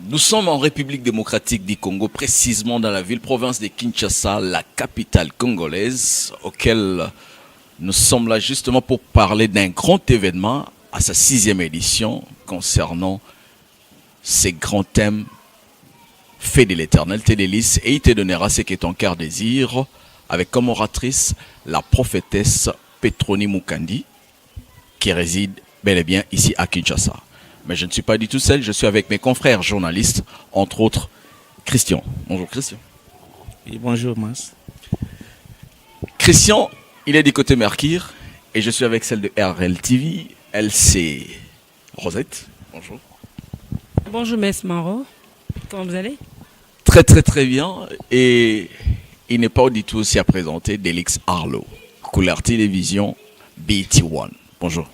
Nous sommes en République démocratique du Congo, précisément dans la ville-province de Kinshasa, la capitale congolaise, auquel nous sommes là justement pour parler d'un grand événement à sa 6e édition concernant ces grands thèmes. Fais de l'éternel tes délices et il te donnera ce que ton cœur désire, avec comme oratrice la prophétesse Petroni Mukandi, qui réside bel et bien ici à Kinshasa. Mais je ne suis pas du tout seul, je suis avec mes confrères journalistes, entre autres Christian. Bonjour Christian. Oui, bonjour Mas. Christian, il est du côté Mercure et je suis avec celle de RL TV. Elle c'est Rosette. Bonjour. Bonjour Mess Maro. Comment vous allez? Très très très bien. Et il n'est pas du tout aussi à présenter Delix Arlo, couleur télévision BT1. Bonjour.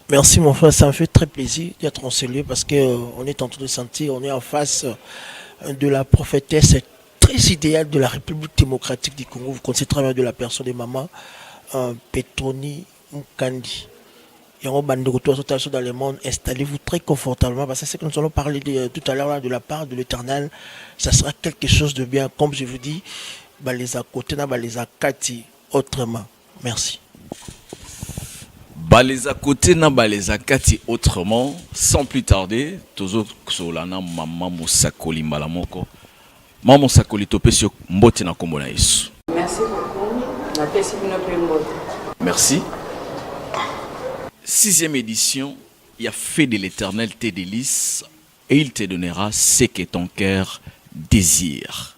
Merci mon frère, ça me fait très plaisir d'être en ce lieu parce qu'on est en train de sentir, on est en face de la prophétesse très idéale de la République démocratique du Congo. Vous connaissez très bien de la personne de maman Petroni Mukandi. Et on va dans le monde, installez-vous très confortablement parce que c'est ce que nous allons parler tout à l'heure de la part de l'Éternel. Ça sera quelque chose de bien, comme je vous dis, les à côté, les à kati autrement. Merci. Baleza côté na baleza kati autrement, sans plus tarder, tozo solana mama musakoli malamoko. Mama musakoli topesio mbote na kombo na Yesu. Merci beaucoup. Na pesi bino pe mbote. Merci. 6e édition, il y a fait de l'éternel tes délices et il te donnera ce que ton cœur désire.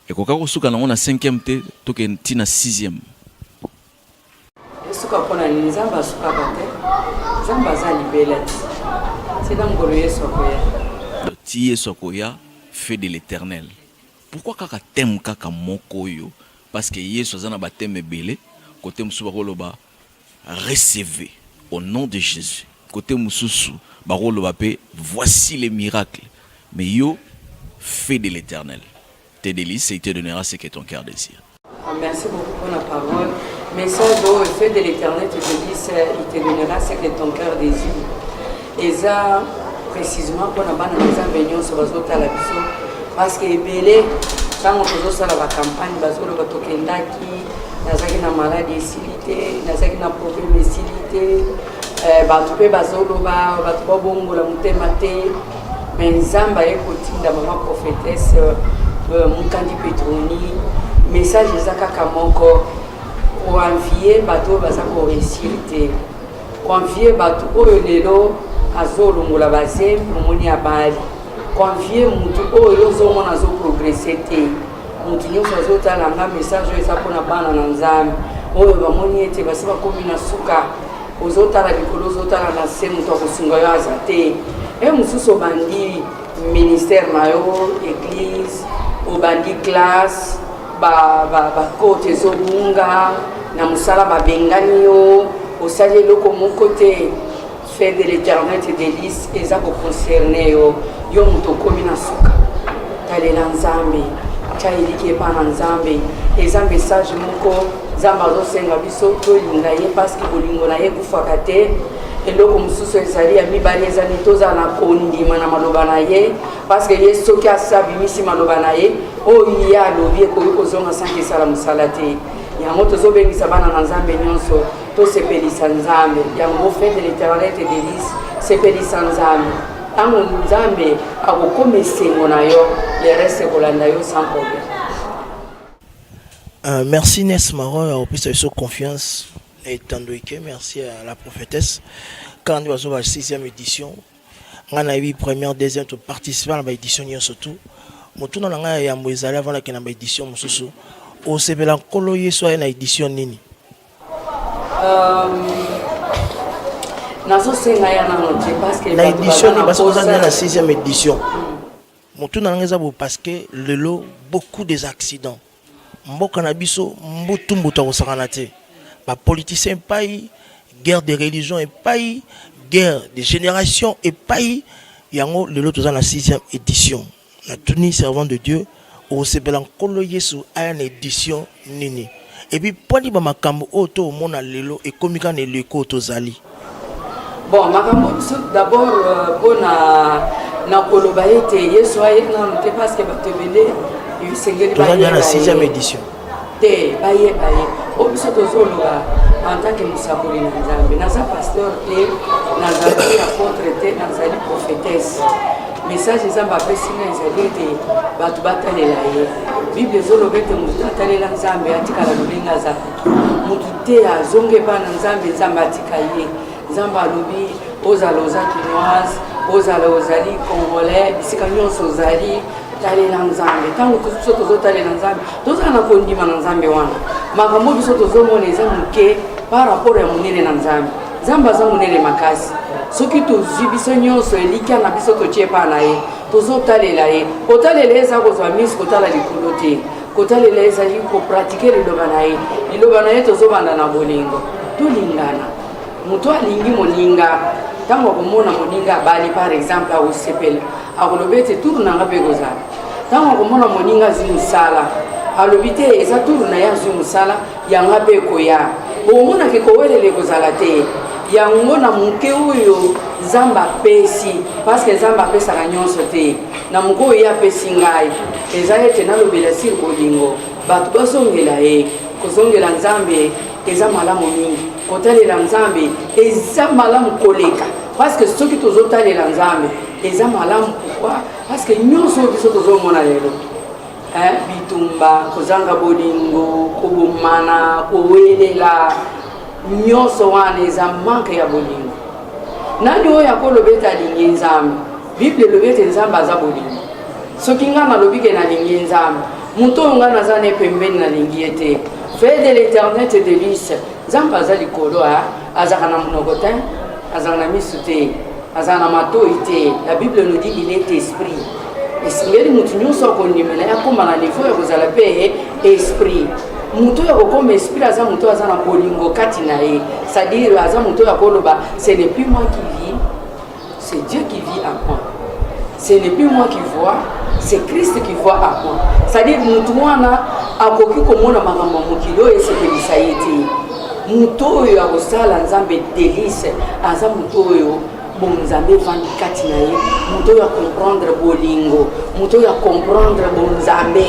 Et quand on a na 5e te, toke tina 6e. Suka pona ni nzamba suka bate. Nzamba za libela. C'est dans ngolo Yesu akoya. Ti Yesu akoya fait de l'éternel. Pourquoi kaka thème kaka moko yo? Parce que Yesu azana ba thème belé, côté musuba koloba recevez au nom de Jésus. Côté mususu ba koloba pe voici les miracles. Mais yo fait de l'éternel. Tes délices et il te donnera ce que ton cœur désire. Merci beaucoup pour la parole. Message au fait de l'éternel, tu te dis, il te donnera ce que ton cœur désire. Et ça, précisément, pour la bénédiction sur les autres à la vision. Parce que Belé, quand on fait ça la campagne, parce que le Tokendaki, nazaki na maladie silité, nazaki na problème silité, batu pe bazoloba, batu ba bongo la mutema te, mais nzamba ekotinda maman prophétesse Mukandi Petroni, message ezaka kamoko. Convier bateau baza ko réussir te convier bateau oyo lelo azolongola base moni abali convier mutu oyo zomona zo progresser te mutu nyonso azotala nga message oyo eza mpona bana na nzambe oyo bamoni ete basi bakomi na suka ozotala likolo ozotala na se mutu akosunga yo aza te e mosusu obandi ministère na yo église obandi classe bakote ezobunga na musala babengani yo osali eloko moko te fait de l'éternel tes délices eza koconcerne yo yo moto okomi na suka talela nzambe tya eliki epa na nzambe eza message moko nzambe azosenga biso tolinga ye parceke bolingo na ye ekufaka te eloko mosusu ezali ya mibali ezali tozala na kondima na maloba na ye parceke ye soki asabimisi maloba na ye oyo ye alobi ekoki kozonga sanki esala mosala te yango tozobengisa bana na nzambe nyonso tosepelisa nzambe yango fait de l'éternel tes délices sepelisa nzambe ntango nzambe akokoma esengo na yo le reste ekolanda yo sans problème. Merci Nes Maron, on peut se confiance. Et merci à la prophétesse. Quand nous avons la 6e édition, on a eu première, deuxième, participant à l'édition surtout. motuna na ngai ya yambo ezali avant nakende na édition mosusu osepela nkolo yesu aye na édition nini nazosenga ya nano te parce que na édition nini parce que oza na 6e édition motuna na ngai eza bo parce que lelo beaucoup des accidents mboka na biso mbutu mbutu akosakana te bapoliticien epai guerre de religion epai guerre de génération epai yango lelo toza na 6e édition na tuni servant de Dieu osepela nkolo yesu aya na édition nini et puis poni ba makambo oto mona lelo ekomika na eleko tozali bon makambo d'abord na koloba ete yesu aye na te parce que batebele isengeli toza na 6e édition te baye obiso tozoloba en tant que musakoli na nzambe naza pasteur te nazali apôtre te nazali prophétesse message nzambe apesi nga ezali ete bato batalela ye bible ezoloba ete motu atalela nzambe atikala lolinga aza motu te azonge epai na nzambe nzambe atika ye nzambe alobi ozala oza kinoise ozala ozali congolais bisika nyonso ozali talela nzambe ntango biso tozotalela nzambe tozala na kondima na nzambe wana makambo biso tozomona eza moke par rapport ya monene na nzambe nzambe aza monene makasi soki tozwi biso nyonso elikya na biso totie epa na ye tozotalela ye kotalela ye eza kozwa misi kotala likolo te kotalela ye ezali kopratike liloba na ye tozobanda na bolingo tolingana moto alingi moninga ntango akomona moninga abali par exemple akosepela akoloba ete turu nanga mpe kozala ntango akomona moninga azwi mosala alobi te eza turu na ye azwi mosala yanga mpe ekoya omonaki kowelela ekozala te yango na moke oyo nzambe apesi parceke nzambe apesaka nyonso te na moke oyo ye apesi ngai eza ete nalobela siri bolingo bato bazongela ye kozongela nzambe eza malamu mingi kotalela nzambe eza malamu koleka parceke soki tozotalela nzambe eza malamu pourkui parceke nyonso oyo biso tozomona lelo bitumba kozanga bolingo kobomana kowelela nyonso wana eza manke ya bolingo nani oyo akoloba ete alingi nzambe bible elobi ete nzambe aza bolingo soki nga nalobi ke nalingi nzambe moto oyo nga naza ne pembeni nalingi ye te feye de l'éternel te délice nzambe aza likolo azaka na monoko te azaka na miso te azaka na matoi te la bible nous dit il est esprit esengeli motu nyonso akondimela yakoma na niveau ya kozala mpe esprit moto oyo akokoma esprit aza moto aza na bolingo kati na ye c'est-à-dire aza moto oyo akoloba ce n'est plus moi qui vis c'est Dieu qui vit en moi ce n'est plus moi qui vois c'est Christ qui voit en moi c'est-à-dire motu wana akoki komona makambo mokili oyo esepelisa ye te moto oyo akosala nzambe délice aza moto oyo bon nzambe evandi kati na ye moto oyo acomprendre bolingo moto oyo acomprendre bonzambe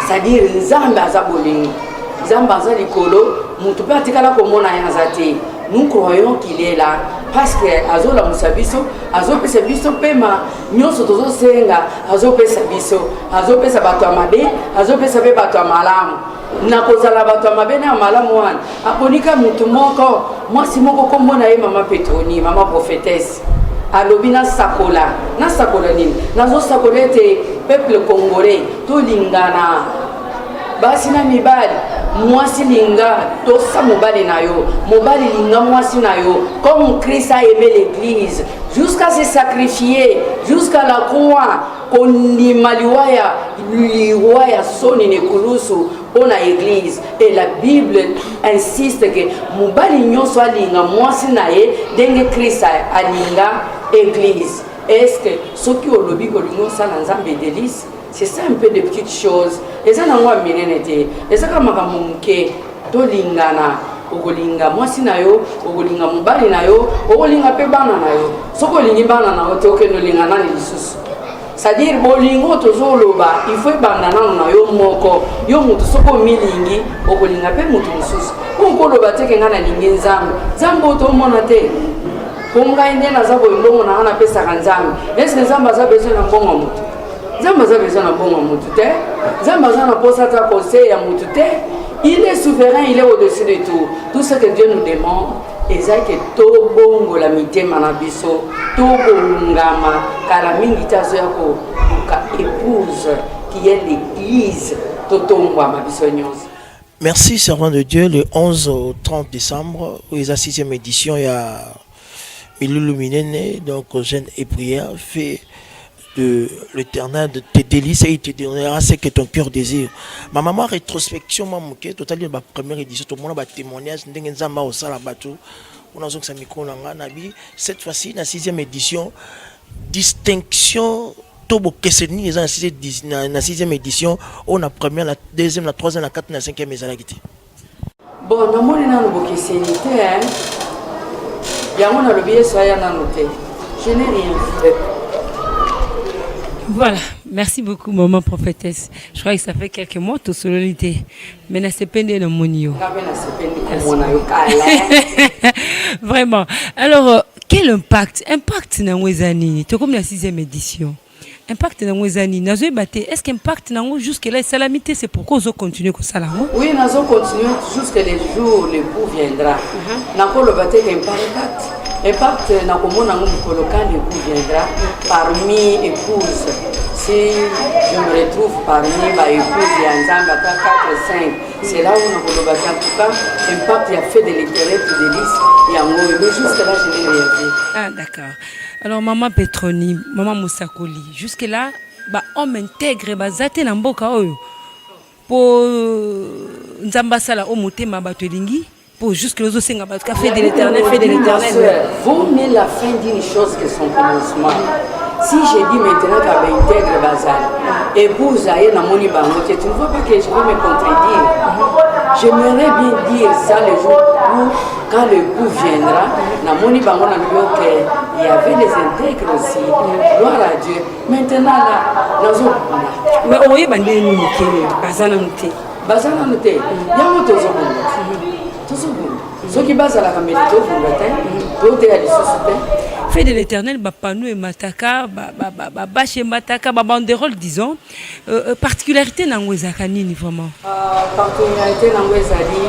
c'est-à-dire nzambe aza bolingo nzambe aza likolo moto mpe atikala komona ye aza te nous croyons qu'il est là parce que azolamusa biso azopesa biso pema nyonso tozosenga azopesa biso azopesa bato ya mabe azopesa mpe bato ya malamu na kozala bato ya mabe na ya malamu wana akonika motu moko mwasi moko kombo na ye mama Petroni mama prophétesse alobi nasakola nini nazosakola ete peuple congolais tolingana basi na mibali mwasi linga tosa mobali na yo mobali linga mwasi na yo comme Christ a aimé l'église jusqu'à se sacrifier jusqu'à la croix kondima liwa ya soni nekulusu pona église et la Bible insiste que mobali nyonso alinga mwasi na ye ndenge Christ alinga église. Est-ce que ce qui au lobby kolingo sala nzambe délice c'est ça un peu de petites choses et ça nangwa minene te et ça kama kamuke tolingana okolinga mwasi na yo okolinga mobali na yo okolinga pe bana na yo soko lingi bana na yo te okendo lingana ni lisusu c'est-à-dire bolingo tozoloba il faut bana na yo moko yo mutu soko milingi okolinga pe mutu mususu okoloba te kenga na lingi nzambe nzambe to mona te konga inde na zabo ndongo na ana pesa kanzambe est-ce que nzambe za besoin na bongo mutu nzambe za besoin na bongo mutu te nzambe za na posa ta conseil ya mutu te il est souverain il est au-dessus de tout ce que Dieu nous demande ezaki to bongo la mitema na biso to bongama kala mingi tazo yako ka épouse qui est l'église Totongwa Mabisonyos. Merci, servant de Dieu. Le 11 au 30 décembre, où il y a la 6e édition, il y a Milulu Minene, donc Jeûne et prière, fait de l'éternel de tes délices et il te donnera ce que ton cœur désire. Ma maman, rétrospection, totalement ma première édition, tout le monde a témoignage, au Salabatou, on a cette fois-ci, la 6e édition, distinction. La 6e édition, on a première, la deuxième, la troisième, la quatrième, la cinquième et la quatrième. Bon, nous avons une question. Je n'ai rien fait. Voilà, merci beaucoup, maman prophétesse. Je crois que ça fait quelques mois tout solidité. Mais c'est pas de monio. Vraiment. Alors, quel impact dans les années? Tu comme la 6e édition. Impact dans les années. Est-ce qu'impact dans jusque là salamité c'est pourquoi on continue comme ça là? Oui, nous allons continuer jusque les jours où l'époux viendra. Nous allons le battre impact na komona ngo local l'époux viendra parmi épouses. Si je me retrouve parmi ma épouse et ensemble à 4 5, c'est là où nous allons battre. En tout cas, impact il a fait de l'intérêt de délice et en haut. Mais jusque là je n'ai rien vu. Ah d'accord. Alors maman Petroni, maman Moussakoli, jusque là on m'intègre bazate na mboka oyo pour nzambasala o motema bato elingi pour jusque les osenga bato ka fait de l'éternel. Vaut mieux la fin d'une chose que son commencement. Si je dis maintenant qu'elle intègre bazal épouse aye na moni bango, tu ne vois pas que je vais me contredire. J'aimerais bien dire ça le jour où quand l'époux viendra, na moni bango na que il y avait les intègres aussi. Gloire à Dieu. Maintenant là, mais on y bandé nous que bazana noté. Bazana noté. Ya moto zo bon. Tout ce qui base à la caméra tout le matin, tout est à l'issue. Fait de l'éternel, Bapanou et Mataka, Baché Mataka, banderole, disons. Particularité dans Ouezakani, vraiment. Particularité dans Ouezali,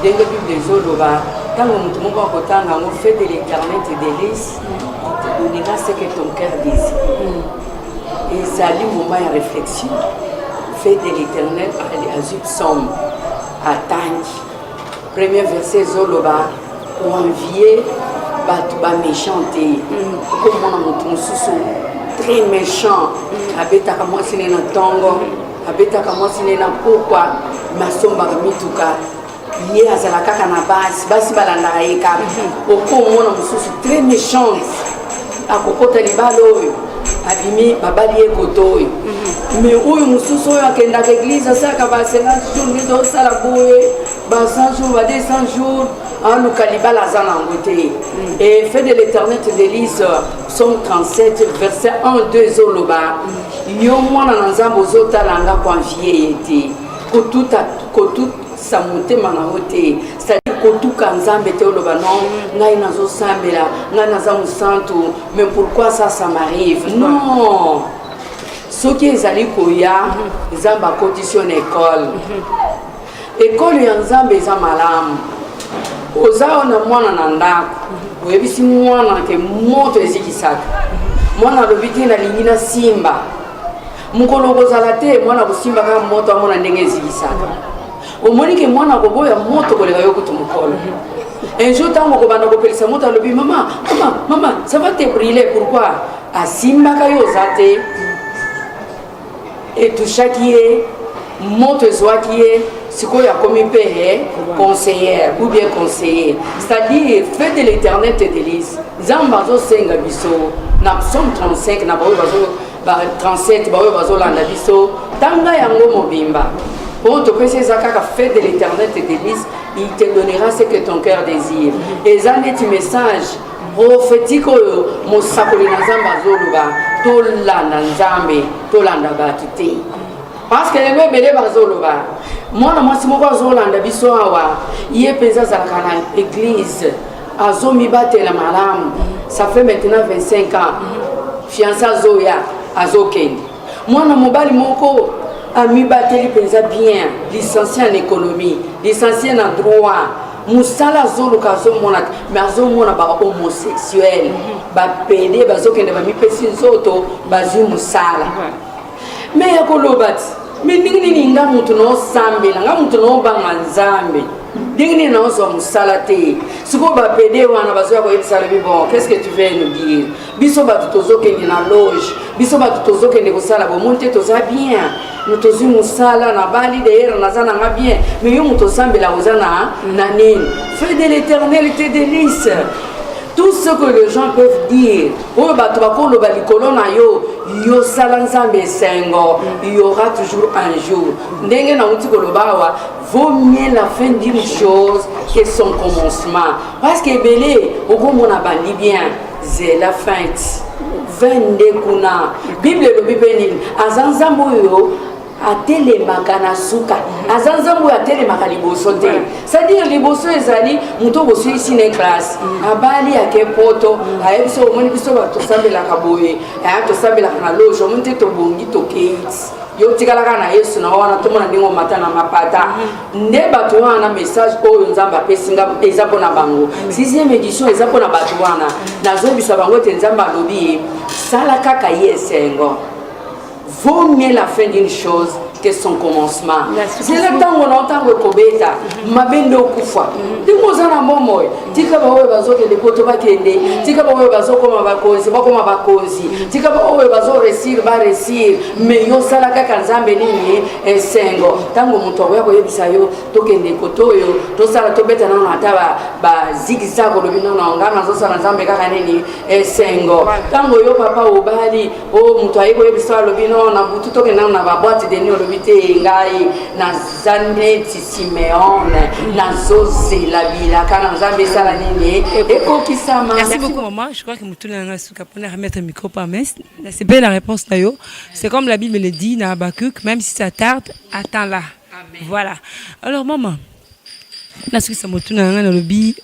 dès le début des Zoloba, quand on fait de l'éternel tes délices, il te donnera ce que ton cœur désire. Et ça dit au moment de réflexion. Fait de l'éternel, à Zubsom, à Tangi. Premier verset Zoloba, pour envier. Batuba méchanté, comme on a sous très méchant, abetaka moi sine na tongo, abetaka moi sine na pourquoi masomba mituka lié à la kaka na basi balanda eka, oko mona mususu très méchant, akokota libalo abimi babali ekoto mais oyo mususu oyo akenda à l'église asaka ba 50 jours ndio sala boye ba 100 jours ba 200 jours en Kaliba la Zanangote. Et fait de l'éternel délice, Somme 37, verset 1, 2, Zoloba. Yomon en Zambo Zota langa convié été. Kotout samote manahote. C'est-à-dire Kotou Kanzambe Teoloba non, Naï Nazo Sambela, Nanazamu Santo. Mais pourquoi ça m'arrive? Non! Ce qui est allé Koya, Zamba condition école. École Yanzambe Zamalam. Ozao na mwana na ndako oyebisi mwana ke moto ezikisaka mwana lobiti na lingina simba mukolo kozala te mwana kosimba ka moto amona ndenge ezikisaka omoni ke mwana koboya moto koleka yo kutu mukolo un jour tango kobanda kopelisa moto alobi maman ça va te brûler pourquoi asimba ka yo zate et tout chaque moto ezwaki ye sikoyo akomi mpe conseillère ou bien conseiller, c'est-à-dire fait de l'éternel tes délices. Zamba azosenga biso na Psaume 35 na baoyo bazo 37 baoyo bazolanda biso tanga yango mobimba po topesa eza kaka fait de l'éternel tes délices, il te donnera ce que ton cœur désire. Eza neti message prophétique oyo mosakoli na Nzambe azoloba tolanda Nzambe tolanda bato te parce que les bébés bazoloba moi si moko azolanda biso awa ye penza azalaka na église azomibatela malamu. Ça fait maintenant 25 ans fiancé azoya azokende mwana mobali moko amibateli penza bien licencié en économie licencié en droit musala azoluka azomona mais azomona ba homosexuel ba pédé bazokende bamipesi nzoto bazwi musala mais ya koloba ti mais ndenge nini nga mutu naosambela nga mutu naobanga nzambe ndenge nini naozwa mosala te sikoyo bapede wana bazoya koyebisa lobi bon qu'est ce que tu veux nous dire biso bato tozokende na loge biso bato tozokende kosala bomoni te toza bien nous tozwi mosala na bali deyere naza nanga bien mais yo moto osambela koza na nini fais de l'éternel tes délices. Tout ce que les gens peuvent dire, il y aura toujours un jour. Vaut mieux la fin d'une chose que son commencement. Parce que Belé, au bout on a bandi bien, c'est la fin. 22 kuna. Bible le Bible, Azanzamboyo. Atelemaka na suka azanzambo atelemaka liboso te c'est-à-dire liboso ezali muto boso ici na classe abali ake poto ayebiso omoni biso batosambelaka boye tosambelaka na loge omoni te tobongi tokeiti yo tikalaka na yesu na wana tomona ndenge omata na mapata nde bato wana message oyo nzambe apesi nga eza mpona bango 6e édition eza mpona bato wana nazobisa bango te nzambe alobi sala kaka ye esengo. Vaut mieux la fin d'une chose que son commencement. C'est le temps où on entend le kobeta, mabendo kufa. Dimozana momoy, tika bawe bazoke de kotoba kende, tika bawe bazoko mabakozi, bakoma bakozi, tika bawe bazo resir ba resir, mais yo salaka kanzambe nini esengo. Tango muto ya koyebisa yo tokende kotoyo, to sala to beta na ata ba zigzag lo bino na ngana zo sala nzambe kaka nini esengo. Tango yo papa obali, o muto ayi koyebisa lo bino na butu tokenda na ba boîte de nuit ngai na Zaneti Simeone na Zoze la bila kana nzambe sala nini ekokisama. Merci beaucoup maman, je crois que Moutoula nga suka pour remettre le micro par mes. C'est bien la réponse Nayo. C'est comme la Bible le dit dans Habakkuk, même si ça tarde, attends-la. Voilà. Alors maman, na suka sa Moutoula nga le bi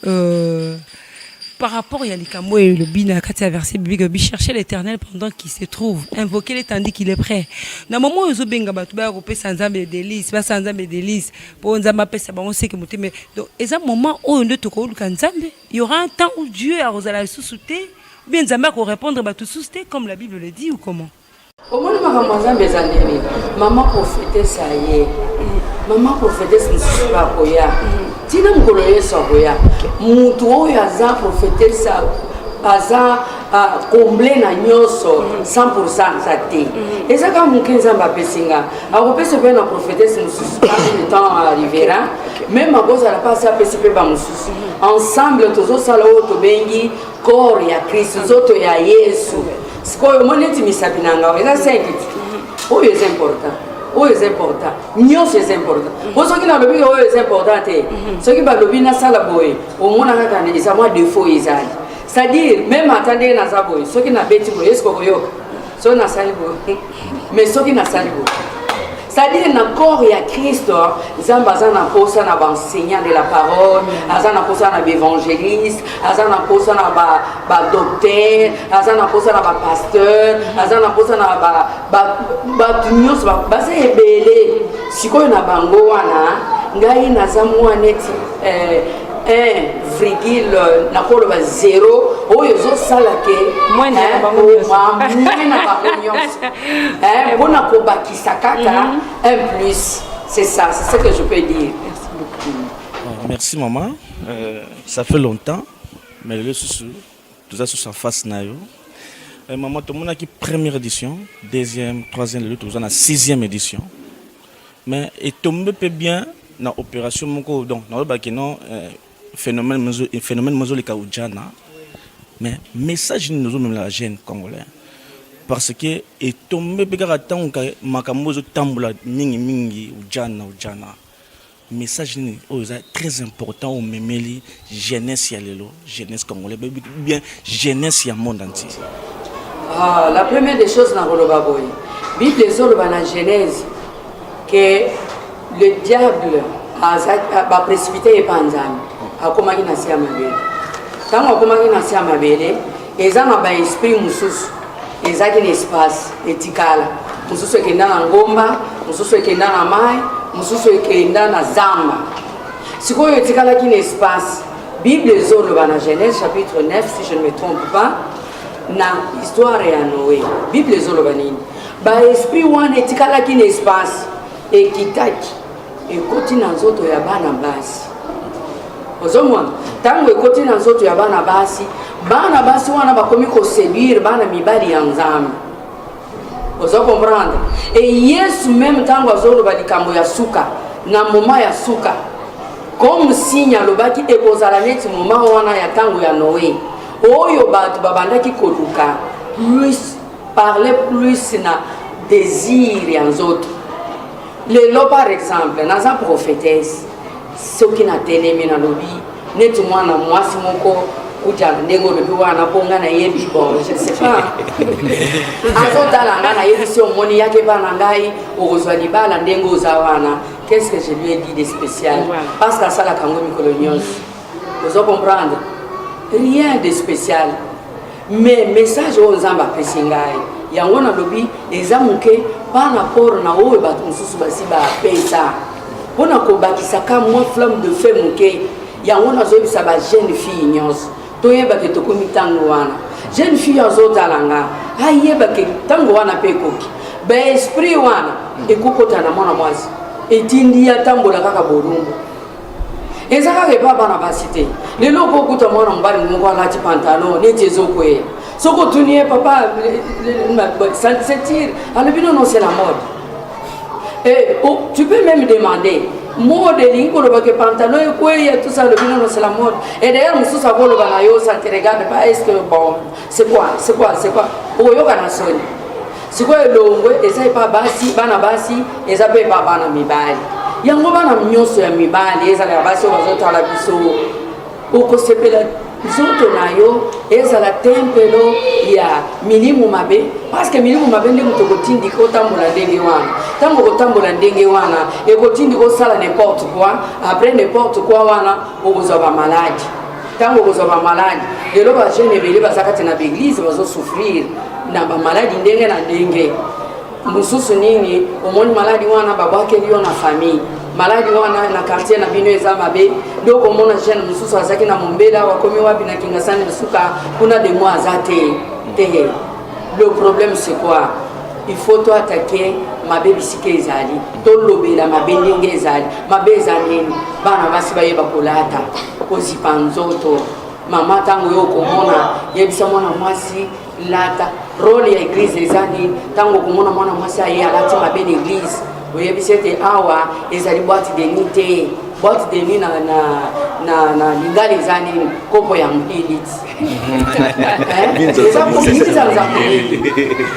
par rapport à Yalikamo et le bin à Katia verset biblique, chercher l'Éternel pendant qu'il se trouve, invoquer les tandis qu'il est prêt. Dans le moment où Zobenga Batuba repé sans âme délice, pas sans âme délice, pour nous amener ça, on sait que mais donc, et un moment où on doit te coller il y aura un temps où Dieu a osé sous-souter, ou bien Zamba pour répondre à tout sous-souter comme la Bible le dit ou comment? Au moins, maman prophétesse ça y est. Maman prophétesse ne pas koya. Tina mkoloye sokoya. Mutu oyo aza prophétesse ça aza comblé na nyoso 100% ça té. Et ça quand mukenza mbapesinga. Akopesa pe na prophétesse mususu le temps arrivera. Même à cause de la passe à PCP ba mususu. Ensemble tozo sala o to bengi corps ya Christ zoto ya Yesu. Sikoyo moneti misabinanga. Et ça c'est oh c'est important. Oh c'est important. Nyo c'est important. Pour ceux qui n'ont pas oh c'est important. Ceux qui n'ont pas na sala boy. Au moins on a quand ils ont défaut isali. C'est-à-dire même attendez na saboy. Ceux qui n'ont pas été boy est-ce qu'on yoka. Ceux na sali boy. Mais ceux qui na sali boy. C'est-à-dire dans le corps il y a Christ. Ils ont besoin d'un poste na enseignant de la parole. Ils ont un poste na évangéliste. Ils ont un poste na docteur. Ils ont un poste na pasteur. Ils ont un poste na tunyo ba c'est belé. Si quoi na bango wana ngai na zamwa neti 1,0 oyo zo sala ke moins na bango bona ko bakisa kaka un plus. C'est ça, c'est ce que je peux dire. Merci beaucoup. Merci maman. Ça fait longtemps mais le sous tout ça sur sa face nayo. Maman tout le monde a qui première édition, deuxième, troisième, le tout on a 6e édition. Mais et tombé peu bien dans opération moko donc na ba ki non phénomène mozoli ka ujana. Mais message nous même la jeune congolais parce que et tombé pe ka tant ka makambo zo tambula mingi ujana message ni très important au memeli jeunesse ya lelo jeunesse congolais bien jeunesse ya monde entier. Ah, la première des choses dans le Baboy, Bible les autres dans la Genèse que le diable a précipité et panzan a commencé à nasia mabele. Quand on commence à nasia mabele, ils ont un esprit musus, ils ont un espace étical. Musus qui est dans ngomba, musus qui est dans mai, musus qui est dans zamba. Si quoi étical qui est un espace, Bible les autres dans la Genèse chapitre 9 si je ne me trompe pas. Na histoire ya Noé Bible ezoloba nini ba esprit wana etikalaki na espace ekitaki ekoti na nzoto ya bana basi ozomona ntango ekoti na nzoto ya bana basi wana bakomi koséduire bana mibali ya nzambe ozo comprendre et yesu même ntango azoloba likambo ya suka na moma ya suka comme signe alobaki ekozala neti moma wana ya ntango ya noé oyo bato babandaki koluka plus parler plus na désir ya nzoto lelo par exemple naza prophétesse soki natelemi nalobi neti mwana mwasi moko kuja ndenge olobi wana mpo nga nayebi bon je sais pas azotala nga nayebi si omoni yake mpa na ngai okozwa libala ndenge oza wana qu'est-ce que je lui ai dit de spécial parce que asalaka yango mikolo nyonso ozo comprendre rien de spécial mais message oyo nzambe apesi ngai yango nalobi eza moke mpa na port na oyo bato mosusu basi bapesa mpona kobakisaka mwa flamme de feu moke yango nazoyebisa bajeune fille nyonso toyebake tokomi ntango wana jeune fille azotala nga ayebake ntango wana mpe ekoki baesprit wana ekokota na mwana mwasi etindi ya tambola kaka bolumbu eza kaka epa bana basi te lelo okokuta mwana mobali moko alati pantalon neti ezokwea soki otuni ye papa setire alobi nono c'est la mode et tu peux même demander mode elingi kolobaka pantalon ekweya tout ça alobi nono c'est la mode et d'ailleurs mosusu akoloba na yo ça te regarde pas est-ce que bon c'est quoi okoyoka na soni sikoyo elongwe eza epa basi bana basi eza mpe epa bana mibali yango bana nyonso ya mibali ezala ya basi oyo bazotala biso okosepela nzoto na yo ezala tempelo ya milimu mabe parce que milimu mabe nde moto ekotindi kotambola ndenge wana ntango kotambola ndenge wana ekotindi kosala n'importe quoi après n'importe quoi wana okozwa bamaladi ntango okozwa bamaladi lelo bajeune ebele baza kati na baeglise bazosouffrir na bamaladi ndenge na ndenge mosusu nini omoni maladi wana babwakeli yo na famille maladi wana na quartier na bino eza mabe nde okomona jeune mosusu azaki na mombela wakomi wapi na kingasani suka kuna de mois aza te le problème c'est quoi il faut to attaquer mabe bisika ezali tolobela mabe ndenge ezali mabe eza nini bana basi bayeba kolata kozipa nzoto mama ntango yo okomona yebisa mwana mwasi lata role ya église eza nini ntango okomona mwana mwasi aye alati mabe na église oyebisi ete awa ezali boîte de nuit te boîte de nuit na lingala eza nini kopo ya moiliti eza linzala za molili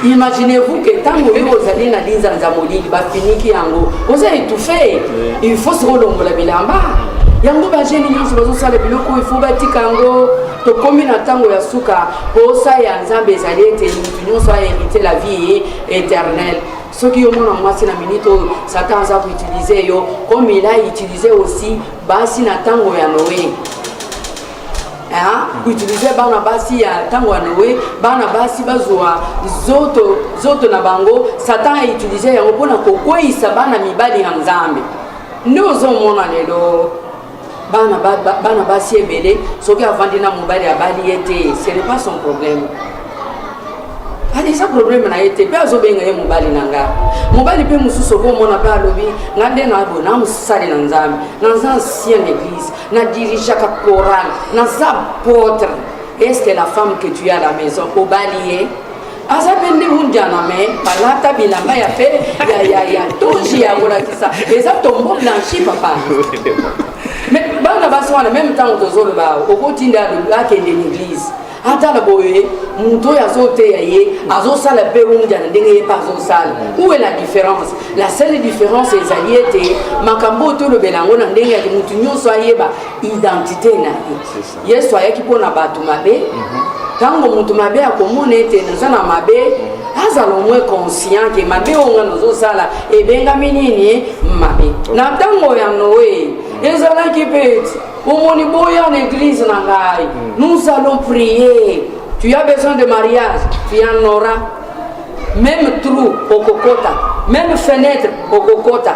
imaginez-vous que ntango oyo ozali na linzala za molili bafiniki yango oza étouffé il faut sikolongola bilamba yango bajeni nyonso bazosala biloko ifo batika yango tokomi na ntango ya suka posa ya nzambe ezali ete mutu nyonso aherite la vie éternelle soki yo mwana mwasi na minute oyo satan aza koutilize yo comme il a utilisé aussi basi na ntango ya noé utilize bana basi ya ntango ya noé bana basi bazwa zoto na bango satan autilize yango mpona kokweyisa bana mibali ya nzambe nde ozomona lelo bana basi ebele soki avandi na mobali abali ye te ce n'est pas son problème eza problème na ye te mpe azobenga ye mobali na nga mobali mpe mosusu okomona mpe alobi nga nde nabo namosali na nzambe naza ancienne église nadirigeaka chorale naza potre est-ce que la femme que tu as à la maison obali ye aza mpe nde mundiana me balata bilamba ya mpe ya toji ya kolakisa eza tombo blanchi papa mais bana basi wana même ntango tozoloba okotinda akende na église atala boye moto oyo azoteya ye azosala mpe mundiana ndenge ye mpe azosala où est la différence la seule différence ezali ete makambo oyo tolobela yango na ndenge yake motu nyonso ayeba identité na ye yesu ayaki mpona bato mabe ntango moto mabe akomona ete naza na mabe azala omwe conscient ke mabe onga nazosala ebengami nini mabe na ntango ya noe ezalaki peti omoni boya na église na ngai nous allons prier tu as besoin de mariage tu en auras même trou okokota même fenêtre okokota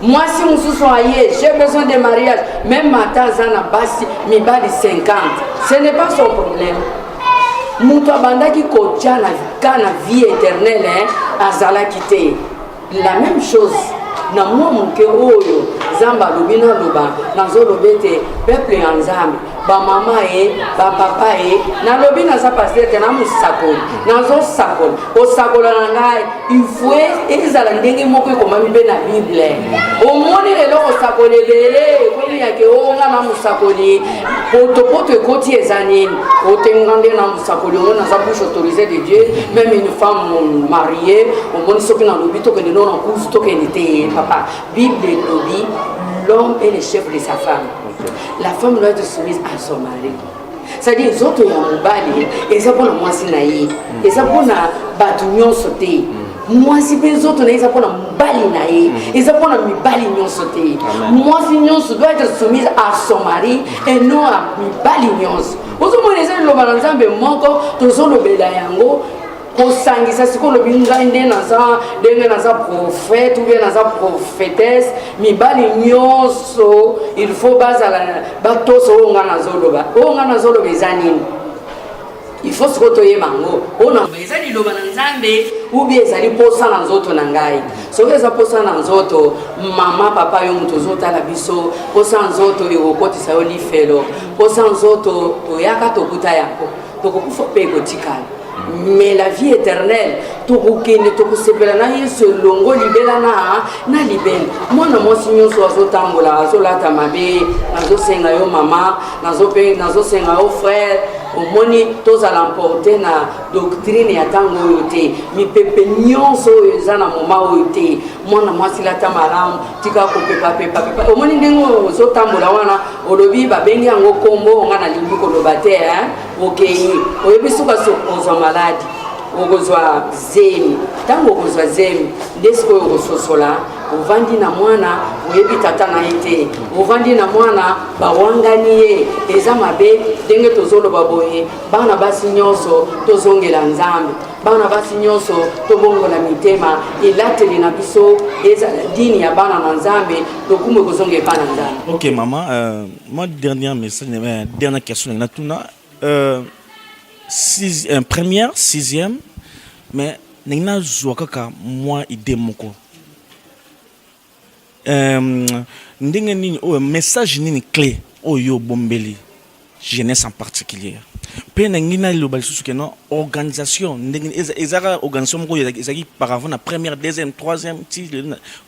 mwasi mosusu aye j'ai besoin de mariage même ata aza na basi mibali 50 ce n'est pas son problème moto abandaki kotia na vie éternelle azalaki te. La même chose na mwa moke oyo Nzambe alobi naloba nazoloba ete peuple ya Nzambe bamama ye bapapa ye nalobi naza paster te na mosakoli nazosakola kosakola na ngai ifue ezala ndenge moko ekomami mpe na bible omoni lelo kosakola ebele ekomi yake onga na mosakoli potopoto ekoti eza nini otenga nde na mosakoli omoni naza bouche autorisée de Dieu même une femme mariée omoni soki nalobi tokende no na kuzu tokende te papa bible elobi l'homme est le chef de sa femme. La femme doit être soumise à son mari. C'est-à-dire, les autres ont mobali, et ça pour la moisi naïe, et ça pour la batunion sauté. Moi, si les autres naïe, ça pour la mobali naïe, et ça pour la mibali nyon sauté. Moi, si nyon doit être soumise à son mari, et non à mibali nyon. Vous avez dit, le balanzambe moko, tous ont le belayango. Kosangisa siko lobi ngai nde naza prophète ou bien naza prophétesse mibali nyonso il faut bazala batoso onga nazoloba eza nini il faut siko toyeba ngo ona ezali liloba na Nzambe ou bien ezali posa na nzoto na ngai soki eza posa na nzoto mama papa yo moto ozotala biso posa na nzoto ekokotisa yo lifelo posa na nzoto toyaka tokuta yango tokokufa mpe ekotikala. Mais la vie éternelle, tout ce sepela na yesu longo libela na libela. Moi na mo sinyo so azotambola azolata mabe, nazosenga yo mama, nazosenga yo frère, omoni toza l'emporter na doctrine ya tango yote. Mi pepe nyonso eza na moma yote. Moi na mwasi lata malamu, tika ko pepa. Omoni ndengo ozotambola wana, olobi ba bengi yango kombo nga na lingi ko lobate OK. Oyebi suka so malade. Okozwa zemi tango okozwa zemi ndesko okososola ovandi na mwana oyebi tata na ete ovandi na mwana bawangani ye eza mabe ndenge tozoloba boye bana basi nyonso tozongela Nzambe bana basi nyonso tobongola mitema elateli na biso ezala dini ya bana na Nzambe tokumu kozonga epa na Nzambe. Ok maman, moi dernière message, dernière question na tuna première, sixième, mais n'ina jouaka moi idée moko. Ndenge nini message nini clé oyo bombeli jeunesse en particulier. Pe n'ina lo balisu que non organisation ndenge ezaka organisation moko ezaki par avant la première, deuxième, troisième,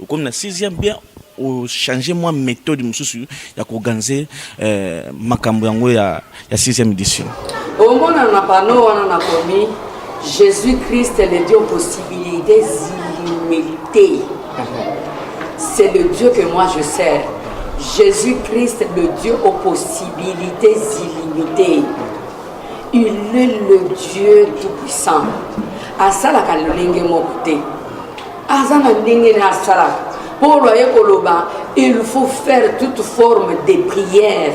comme la sixième bien au changer moi méthode mususu ya ko organiser makambo yango ya sixième édition. Au monde on a pas nous on a commis Jésus-Christ est le Dieu aux possibilités illimitées. C'est le Dieu que moi je sers. Jésus-Christ est le Dieu aux possibilités illimitées. Il est le Dieu tout-puissant. Asala kalolenge mokote. Azana ndenge na asala. Pour le koloba, il faut faire toute forme de prière.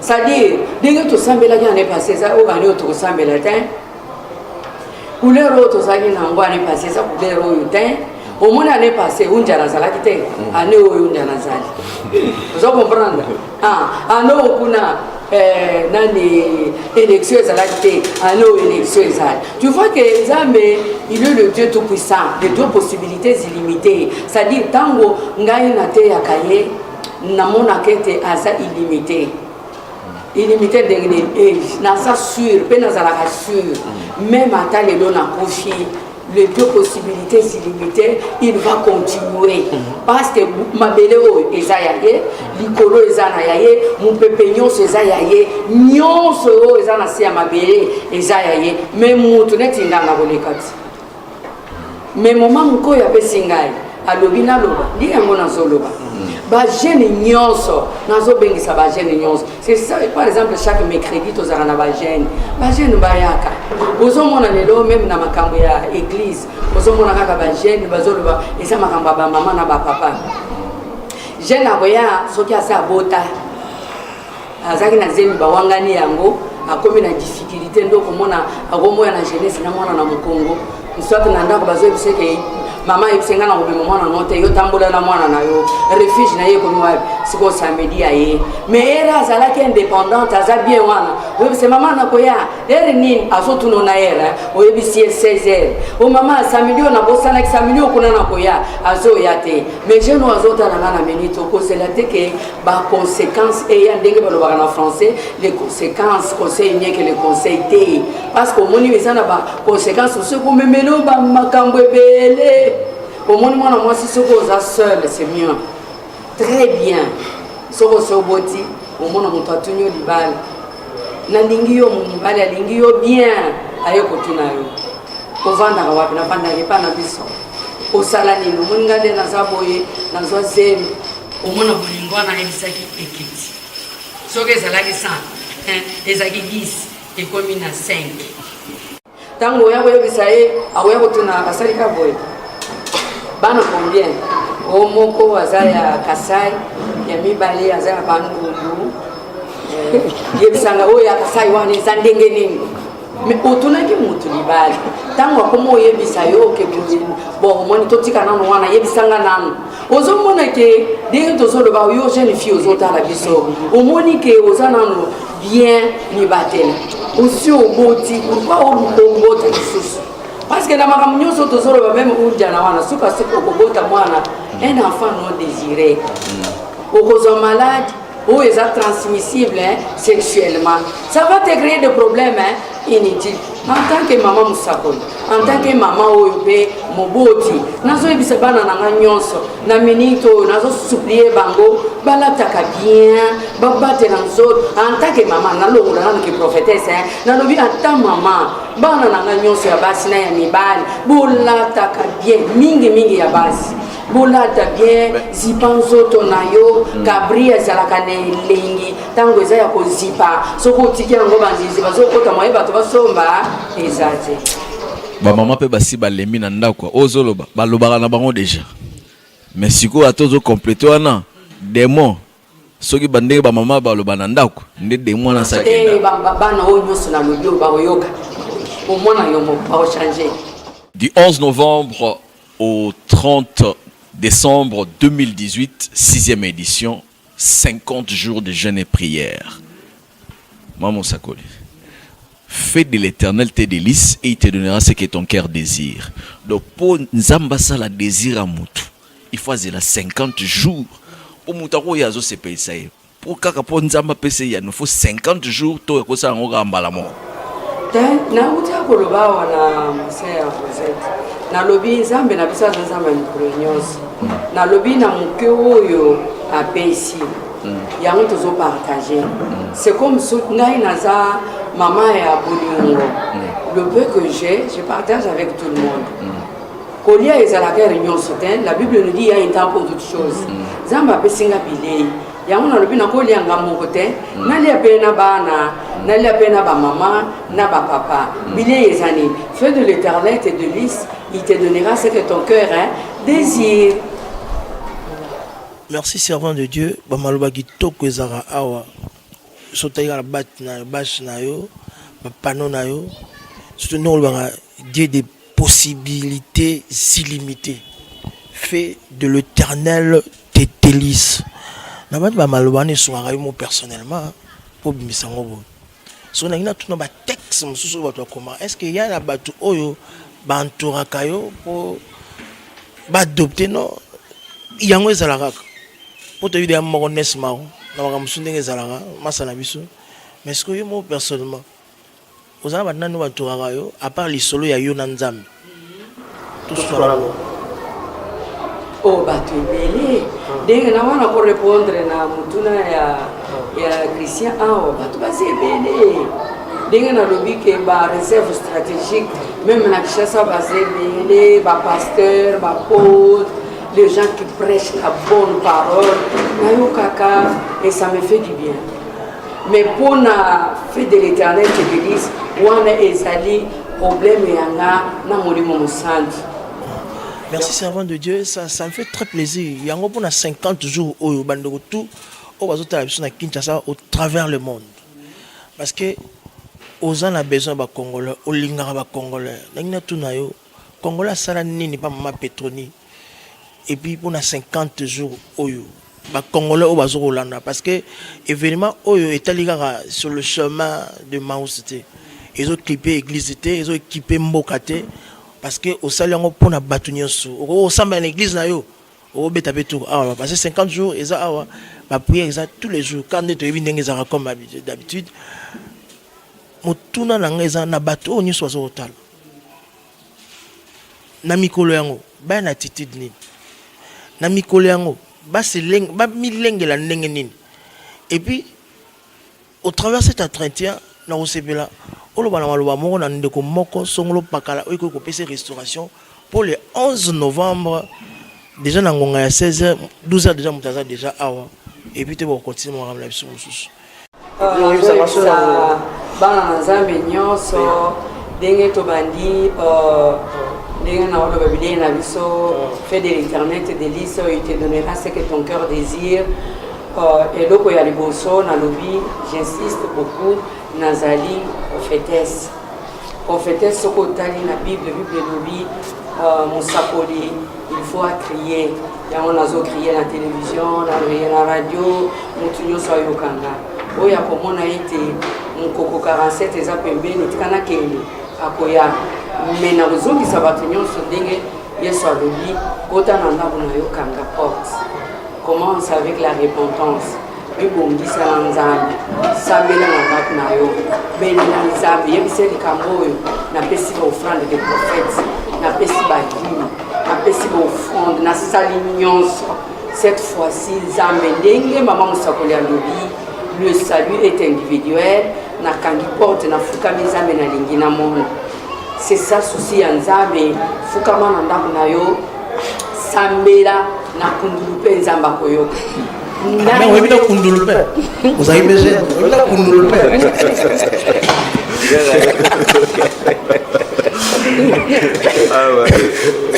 C'est-à-dire, dès que tu sens que l'année passée, ça au gagné tu sens que l'année couleur autre ça qui n'a pas passé ça couleur au teint au moins l'année passée on dirait ça là qui était année où on dirait ça vous comprenez année où on a dans les élections ça là qui était année où élections ça tu vois que Nzambe il est le Dieu tout puissant de deux possibilités illimitées c'est-à-dire tango ngai na te ya kaye na mona kete asa illimité illimité de nasa sûr pe nazalaka sûr même à les dons à confier les deux possibilités illimitées il va continuer parce que ma beleo ezayaye likolo ezana yaye mon pepegnon ezayaye nyonso ezana sia ma bele ezayaye même mutu netinda na bolekati mais moment mko ya pesingai alobi na loba ndi yango na zoloba ba jeune nyonso nazo bengisa ba jeune nyonso c'est ça par exemple chaque mercredi tozara na ba jeune bayaka ozomona lelo même na makambo ya église ozomona kaka ba jeune bazoloba esa makambo ba mama na ba papa jeune aboya soki asa bota azaki na zemi bawangani yango akomi na difficulté ndoko mona akomoya na jeunesse na mwana na mukongo soit na ndako bazo biseke mama yebisenga na kobema mwana no te yo tambolela mwana na yo refuge na ye komi wapi siko samedi aye mais era azalaki indépendante aza bien wana oyebise mama nakoya ere nini azotuna na ere oyebisi ye 16h o mama samedi oyo nabosanaki samedi okuna nakoya azoya te mais jeune oyo azotalanga na minute okozela te ke baconséquence eya ndenge balobaka na français les conséquences conseil nieke les conseil te parce que omoni eza na baconséquence soki omemeli bamakambo ebele omoni mwana mwasi soki oza seul c'est mieux très bien soki osoboti omona moto atuni yo libala nalingi yo mobali alingi yo bien aye kotuna yo ovandaka wapi navandaka epa na biso osala nini omoni nga nde naza boye nazwa zemi omona bolingo wana ayebisaki ekiti soki ezalaki 100 ezalaki 10 ekomi na 5 ntango oya koyebisa ye akoya kotuna asalika boye bana combien o moko aza ya Kasai ya mibale aza ya bandundu yebisanga oyo ya Kasai wana eza ndenge nini otunaki mutu libala ntango akoma oyebisa yo ke bon omoni totika nano wana yebisanga nano ozomona ke ndenge tozoloba yo jeune fille ozotala biso omoni ke oza nano bien mibatela osi oboti pourquoi obota lisusu parce que na makambo nyonso tozoloba meme urdiana wana suka okobota mwana un enfant non désiré okozwa malade ou est transmissible sexuellement. Ça va te créer des problèmes inutiles. En tant que maman Mousakoli, en tant que maman Oyope, Moboti, nazo ebisa bana na nyonso, na minito, nazo supplier bango, balataka bien, babate na nzoto, en tant que maman, nalongola nano ke prophétesse, nalobi en tant maman, bana na nyonso ya basi na ya mibali, bolataka bien, mingi ya basi. Bolata bien zipa nzoto na yo kabri ezalaka na elengi ntango eza ya kozipa soki otiki yango banzizi bazokota moye bato basomba eza te bamama mpe basi balemi na ndako ozoloba balobaka na bango deja mais sikoyo ata ozokomplete wana demo soki bandenge bamama baloba na ndako nde demo wana sakenda bana oyo nyonso na lobi oyo bakoyoka omona yo bakochange. Du 11 novembre au 30 décembre 2018, 6e édition, 50 jours de jeûne et prière. Maman Sakoli, fais de l'Éternel tes délices et il te donnera ce que ton cœur désire. Donc pour Nzambasa la désir à Moutou, il faut aller 50 jours. Pour Moutako yazo se paye ça. Pour kaka pour Nzamba pese il nous faut 50 jours to ko sa ngo gamba la mort. Na uta koloba wana msea Rosette. Na lobi Nzambe na bisa Nzamba mikolo nyonso. Na lobi na moke oyo apesi. Yango tozo partager. C'est comme si ngai naza maman ya bolingo. Le peu que je partage avec tout le monde. Kolia ezalaka réunion soutien, la Bible nous dit il y a un temps pour toutes choses. Nzamba apesi nga bilei. Yango na lobi na kolia nga moko te, nalia pe na bana, nalia pe na ba maman, na ba papa. Bilei ezani, fais de l'Éternel tes délices, il te donnera ce que ton cœur désire. Merci servant de Dieu, bamaloba kitoko ezara awa. Sotaïga la bat na bâche na yo, ba panneau na yo. Surtout nous le Dieu des possibilités illimitées. Fais de l'Éternel tes délices. Na ba malobane songa yo personnellement pour bimisango bo. So na ina tuna ba texte mususu ba to comment est-ce que y a la batu oyo ba entoura kayo pour ba adopter non yango ezalaka pour te dire mo nesma na ba musunde ezalaka masala biso mais est-ce que yo mo personnellement ozala ba nanu ba entoura kayo à part les solo ya yo na Nzambe tout ça. Oh, batu ebele ndenge na wana ko répondre na mutuna ya Christian awa batu basi ebele ndenge na lobi ke ba réserve stratégique même na Kinshasa basi ebele ba pasteur ba apôtre les gens qui prêchent la bonne parole na yo kaka et ça me fait du bien mais pour na fait de l'Éternel te délice wana ezali problème yanga na molimo mosantu. Merci servant de Dieu, ça me fait très plaisir. Il y a encore 50 jours au Bandoro tout au Kinshasa au travers le monde. Parce que aux gens a besoin de Congolais, aux lingara Congolais. N'engna tout nayo Congolais sala nini pas maman Petroni. Et puis pour 50 jours oyo ba Congolais au bazo Rolanda parce que événement oyo est allé sur le chemin de Mao Tse. Ils ont clippé église ils ont équipé Mbokate parce que au salon pour na batunyoso au samba l'église na yo au beta beto ah parce que 50 jours ils ont ba prier tous les jours quand tu es venu comme d'habitude motuna na ngeza na bato oni so hotal na mikolo yango ba na attitude nini na mikolo yango ba seleng ba milengela ndenge nini et puis au travers cet entretien na osebela oloba na maloba moko na ndeko moko songolo pakala oiko ko pese restauration pour le 11 novembre déjà na ngonga ya 16h 12h déjà mutaza déjà awa et puis te bo continuer mo la biso mususu bana nzambe nyonso ndenge tobandi ndenge na oloba bidei na biso fait de l'éternel te délice il te donnera ce que ton cœur désire eloko ya liboso nalobi j'insiste beaucoup nazali prophétesse soko otali na bible elobi mosakoli il faut crier yango nazocrier na télévision na radio motu nyonso ayokanga oyo akomona ete mokoko 47 eza pembeni etikana kende akoya me na kozongisa bato nyonso ndenge yesu alobi kota na ndako na yo kanga porte commence avec la repentance bibongisa na nzambe sambela na ndako na yo belela nzambe yebisa likambo oyo napesi baofrande de prophète napesi badimi napesi baofrande nasali nyonso cette fois-ci nzambe ndenge mama mosakoli alobi le salut est individuel na kangi porte na fukami nzambe na lingi na mona c'est ça souci ya nzambe fukama na ndako na yo sambela na kundulu mpe nzambe akoyoka mais oui, bien kundulu mpe vous avez besoin bien kundulu mpe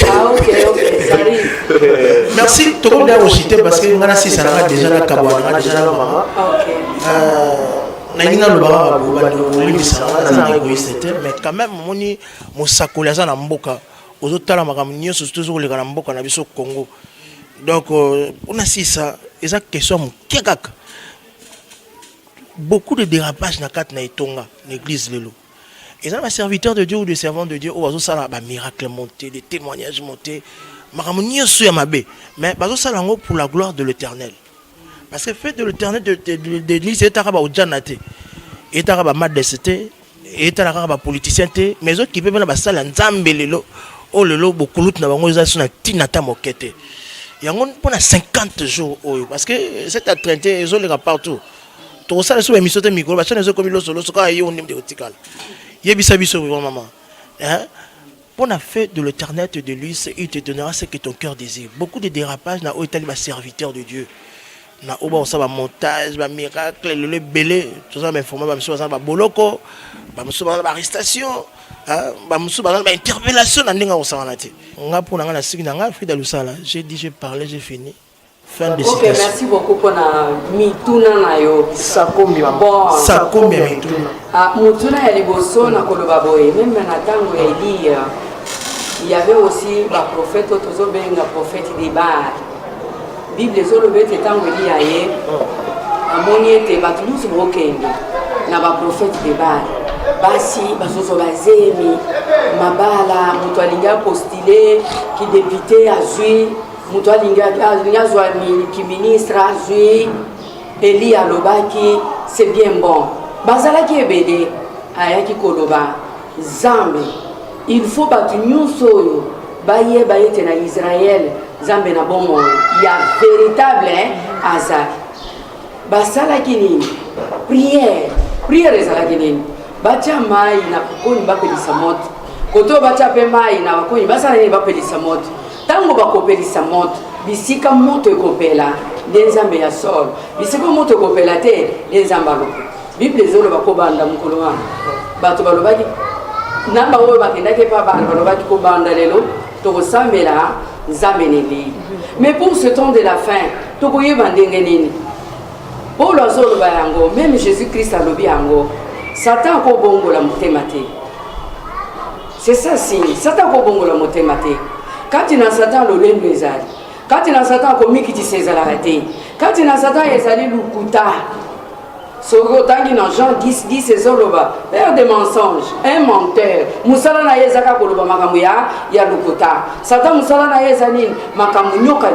ah ok ça arrive merci tout le monde a aussi parce que ngana si ça n'a déjà la kabwana déjà la mama ok na ngina lo ba ba ni ça na égoïste mais quand même moni mosakoli za na mboka ozotala makambo nyonso toujours le kana mboka na biso Congo donc on a si ça eza question kekaka beaucoup de dérapages na kat na etonga l'église lelo ils ont un serviteur de Dieu ou des servants de Dieu ou bazo sala ba miracle monté des témoignages montés makambo nyonso ya mabe mais bazo sala ngo pour la gloire de l'Éternel parce que fait de l'Éternel de l'église etaka ba ojanate etaka ba madesté etaka ba politicien te mais autres qui peuvent na ba sala nzambe lelo o lelo bokulut na bango eza suna tinata mokete yango pour 50 jours parce que cette traité ils ont les partout tout ça sur émission de micro ba chaîne comme lo solo soka yo ndimde otikala yebisa biso maman hein pour la fête de l'Éternel de lui il te donnera ce que ton cœur désire beaucoup de dérapages na otali ba serviteur de Dieu na oba osaba montage ba miracle le belé tout ça m'informer ba mso ba boloko ba mso ba arrestation ba mso ba interpellation na ndinga osana te nga pour nga na siki na nga Frida Lusala j'ai dit j'ai parlé j'ai fini fin de citation. Ok, merci beaucoup pour na mituna na yo sakombi bon sakombi mituna mutuna ya liboso na koloba boye même na tango ya Elia il y avait aussi ba prophète tozo benga prophète des Baal Bible zolobe te tango Elia ye amoni ete batu nyonso bokende na ba prophète des Baal basi bazozo bazemi mabala mutu alinga postulé ki député azui mutu alinga zwa ki ministre azui Eli alobaki c'est bien bon bazalaki ebele ayaki koloba Zambe il faut batu nyonso oyo bayeba ete na Israël Zambe na bomo ya véritable azali basalaki nini prière ezalaki nini batia mai na bakoni bapelisa moto koto batia pe mai na bakoni basala nini bapelisa moto tango bakopelisa moto bisika moto ekopela nde nzambe ya solo bisika moto ekopela te nde nzambe alope bible ezoloba kobanda mokolo wana bato balobaki namba oyo bakendaki pa bana balobaki kobanda lelo tokosambela nzambe nelei mais pour ce temps de la fin tokoyeba ndenge nini polo azoloba yango même Jésus Christ alobi yango Satan ko bongola motema te c'est ça signe Satan ko bongo la motema te kati na Satan lolendo ezali kati na Satan ko mikiti sezala te kati na Satan ezali lukuta soko tangi na Jean 10 ezoloba père de mensonges un menteur musala na yezaka koloba makambo ya lukuta Satan musala na yezali makambo nyoka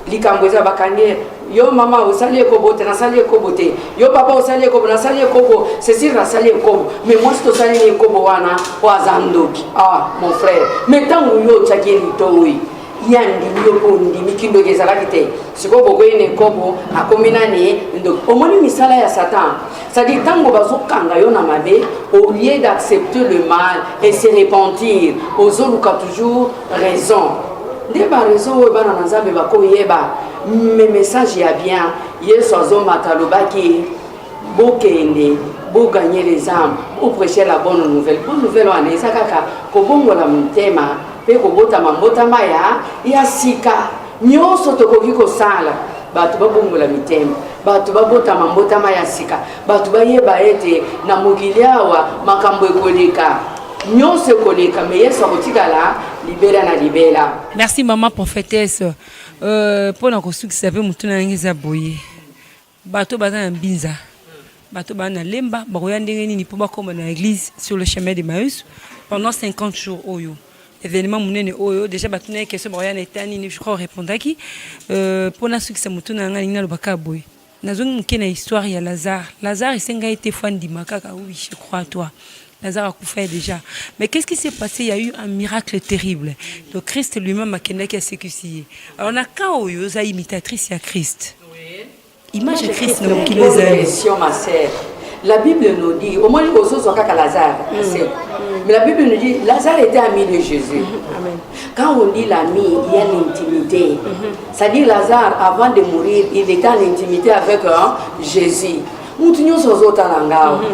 likambo eza bakanye yo mama osali ekobo te nasali ekobo te yo papa osali ekobo nasali ekobo ceci nasali ekobo mais moi si tosali ekobo wana wazandoki mon frère mais tango yo tshaki litoyi yandi yo pondi mikindo gezalaki te siko bokoyene ekobo akominani ndo omoni misala ya Satan ça dit tango bazokanga yo na mabe au lieu d'accepter le mal et se repentir ozoluka toujours raison nde barezo oyo bana na Nzambe bakoyeba me message ya bien Yesu azomata lobaki bokende bogagner les âmes ou prêcher la bonne nouvelle wana eza kaka kobongola motema mpe kobotama mbotama ya sika nyonso tokoki kosala bato babongola mitema bato babotama mbotama ya sika bato bayeba ete na mokili awa makambo ekoleka nyonso ekoleka me Yesu akotikala libela na libela. Merci maman prophétesse pour na kosukisa pe mutu na ngeza boye bato baza na mbinza bato bana na lemba bakoya ndenge nini po bakoma na église sur le chemin de Maüs pendant 50 jours oyo événement munene oyo déjà bato na question bakoya na etani ni je crois répondaki pour na sukisa mutu na ngani na lobaka boye nazongi muke na histoire ya Lazare esenga été fandi makaka oui je crois toi Lazare a coupé déjà. Mais qu'est-ce qui s'est passé? Il y a eu un miracle terrible. Donc Christ lui-même a qui a sécucié. Alors on a quand on a imitatrice à Christ. Image à Christ non qui les aime. Ma sœur. La Bible nous dit, au moins les choses sont qu'à Lazare. Mais la Bible nous dit, Lazare était ami de Jésus. Quand on dit l'ami, il y a l'intimité. C'est-à-dire Lazare, avant de mourir, il était en intimité avec Jésus. Nous tenions sur autres langues.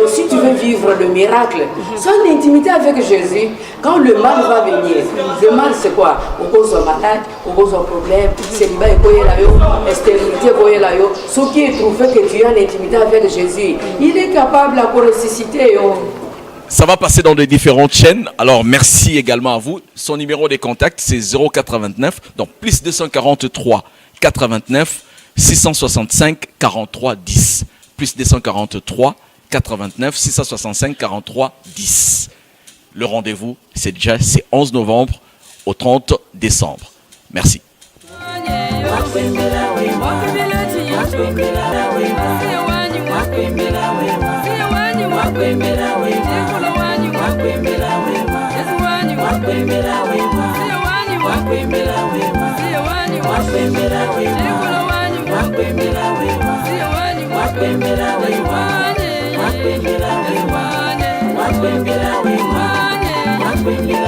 Si tu veux vivre le miracle, sois en intimité avec Jésus. Quand le mal va venir, le mal c'est quoi? On cause un malade, on cause un problème, célibat est quoi là, stérilité est quoi là. Ce qui est trouvé que tu es en intimité avec Jésus, il est capable de ressusciter. Ça va passer dans les différentes chaînes. Alors merci également à vous. Son numéro de contact c'est 089, donc plus 243 89 665 43 10 plus 243 89 665 43 10. Le rendez-vous, c'est 11 novembre au 30 décembre. Merci. Wakwembera we wane